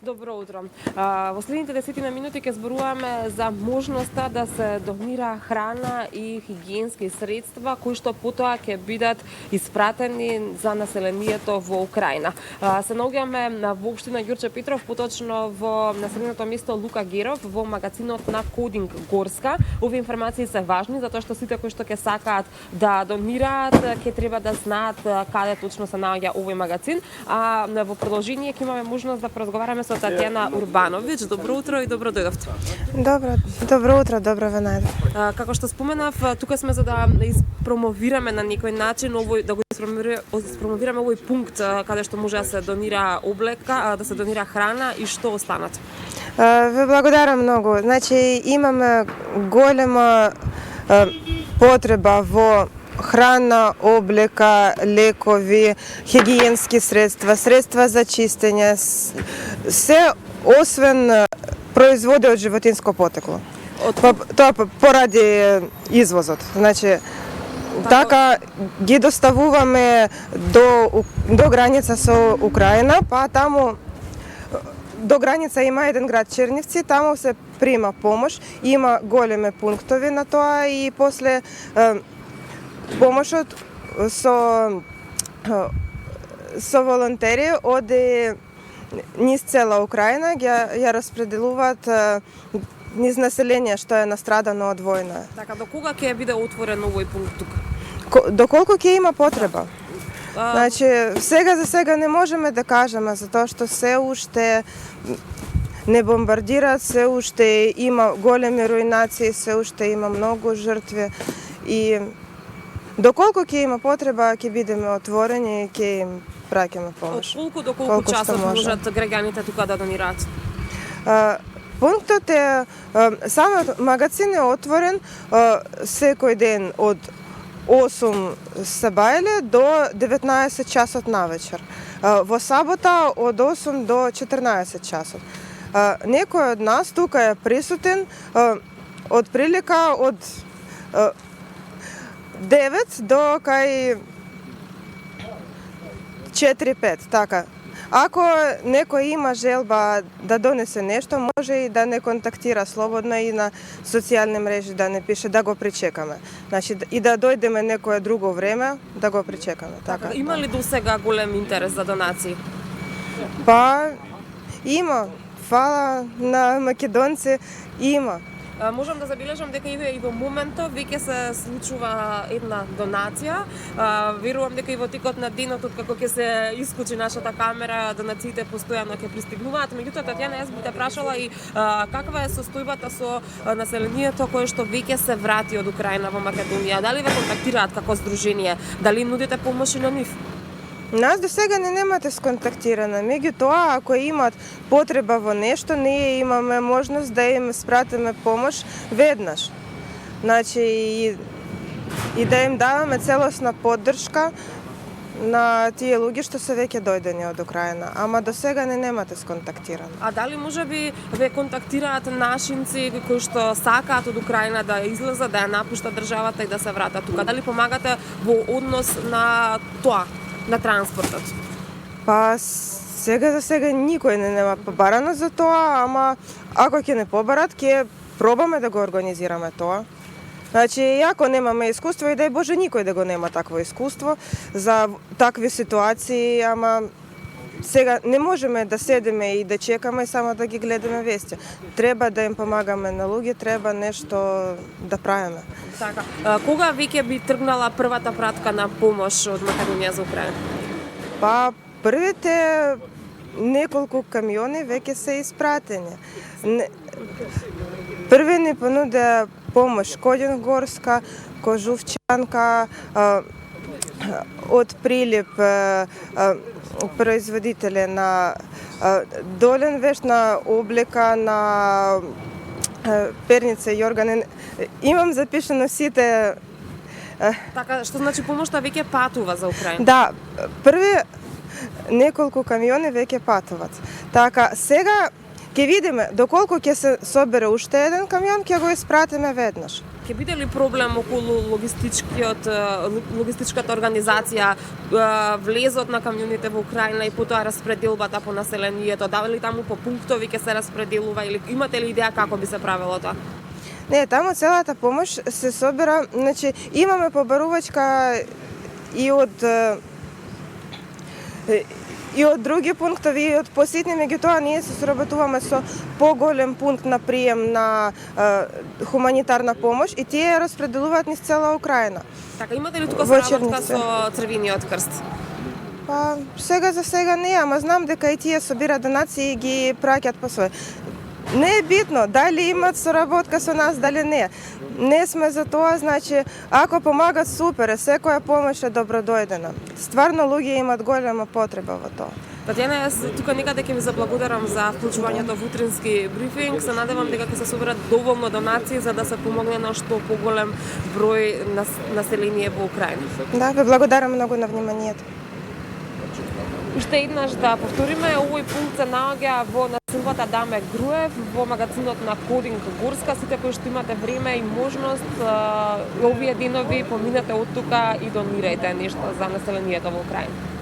Добро утро. Во следните 10 минути ќе зборуваме за можноста да се донира храна и хигиенски средства кои што потоа ќе бидат испратени за населението во Украина. Се наоѓаме во општина Ѓурче Петров, поточно во населеното место Лука Геров, во магазинот на Кодинг Горска. Овие информации се важни затоа што сите кои што ќе сакаат да донираат ќе треба да знаат каде точно се наоѓа овој магазин. А во продолжение ќе имаме можност да поразговараме со Татјана Урбановиќ. Добро утро и добро дојдовте. Добро утро, добро ве најдов. Како што споменав, тука сме за да испромовираме на некој начин овој, да го испромовираме овој пункт каде што може да се донира облека, да се донира храна и што останат. Ве благодарам многу. Значи имаме голема потреба во храна, облека, лекови, хигиенски средства, средства за чистење, се освен производи од животинско потекло. Тоа поради извозот. Значи, така ги доставуваме до граница со Украина, па таму до граница има еден град Чернивци, таму се прима помош, има големи пунктови на тоа и после помошот со волонтери оди низ цела Украина, ја распределуваат низ население што е настрадано од војна. Така, до кога ќе биде отворен овој пункт тука? Доколку ќе има потреба. Значи, сега за сега не можеме да кажеме, затоа што се уште не бомбардираат, се уште има големи руинации, се уште има многу жртви и доколку ќе има потреба, ќе бидеме отворени и ќе им праќаме помош. Од колку до колку часот можат граѓаните тука да донираат? Пунктот е, самиот магазин е отворен секој ден од 8 сабајле до 19 часот навечер. Во сабота од 8 до 14 часот. Некој од нас тука е присутен од прилика од 9 до кај 4-5, така. Ако некој има желба да донесе нешто, може и да не контактира слободно и на социјални мрежи да не пише, да го причекаме. Значи и да дојдеме некое друго време, да го причекаме. Така. Има ли до сега голем интерес за донации? Па, има. Фала на македонци, има. Можам да забележам дека и во моментов веќе се случува една донација. Верувам дека и во текот на денот, откако ќе се исклучи нашата камера, донациите постојано ќе пристигнуваат. Меѓутоа, Татјана, јас би те прашала и каква е состојбата со населението кое што веќе се врати од Украина во Македонија? Дали ве контактираат како здружение? Дали нудите помош и на нив? Нас до сега не немате сконтактирана, меѓутоа ако имат потреба во нешто, ние имаме можност да им спратиме помош веднаш. Значи и да им даваме целосна поддршка на тие луѓе што се веќе дојдени од Украина, ама до сега не немате сконтактирана. А дали можеби ве контактираат нашинци кои што сакаат од Украина да излезат, да ја напуштат државата и да се вратат тука? Дали помагате во однос на тоа? На транспортот? Па сега за сега никој не нема побарано за тоа, ама ако ќе не побарат, ќе пробаме да го организираме тоа. Значи, ако немаме искуство, и дај Боже никој да го нема такво искуство за такви ситуации, ама сега не можеме да седеме и да чекаме и само да ги гледаме вести. Треба да им помагаме на луѓе, треба нешто да правиме. Така. Кога веќе би тргнала првата пратка на помош од Македонија за Украина? Па првите неколку камиони веќе се испратени. Први ни понуде помош Кодинг Горска, Кожувчанка, од Прилип производителе на долен веш, на облека, на перница и органи. Имам запишано сите. Така, што значи помошта веќе патува за Украина? Да, први неколку камиони веќе патуват. Така, сега ќе видиме доколку ќе се собере уште еден камион, ќе го испратиме веднаш. ќе биде ли проблем околу логистичката организација, влезот на камионите во Украина и потоа распределбата по населението? Дали таму по пунктови ќе се распределува или имате ли идеја како би се правило тоа? Не, таму целата помош се собира, значи имаме побарувачка и од други пунктови и од посетни, меѓутоа ние се соработуваме со поголем пункт на прием на хуманитарна помош и тие ја распределуваат низ цела Украина. Така, имате ли тука Во соработка Черница. со Црвениот крст? Па, сега за сега не, ама знам дека и тие собираат донации и ги праќаат по свој. Не е битно дали имат соработка со нас, дали не. Не сме за тоа, значи, ако помагат супер, секоја помош е добродојдена. Стварно луѓе имат голема потреба во тоа. Татјана, јас тука некаде ќе ви заблагодарам за вклучувањето во утрински брифинг. Се надевам дека ќе се соберат доволно донации за да се помогне на што поголем број население во Украина. Да, ве благодарам многу на вниманието. Уште еднаш да повториме, овој пункт се наоѓа во населбата Даме Груев, во магазинот на Кодинг Горска. Сите кои што имате време и можност, овие денови поминете од тука и донирајте нешто за населението во Украина.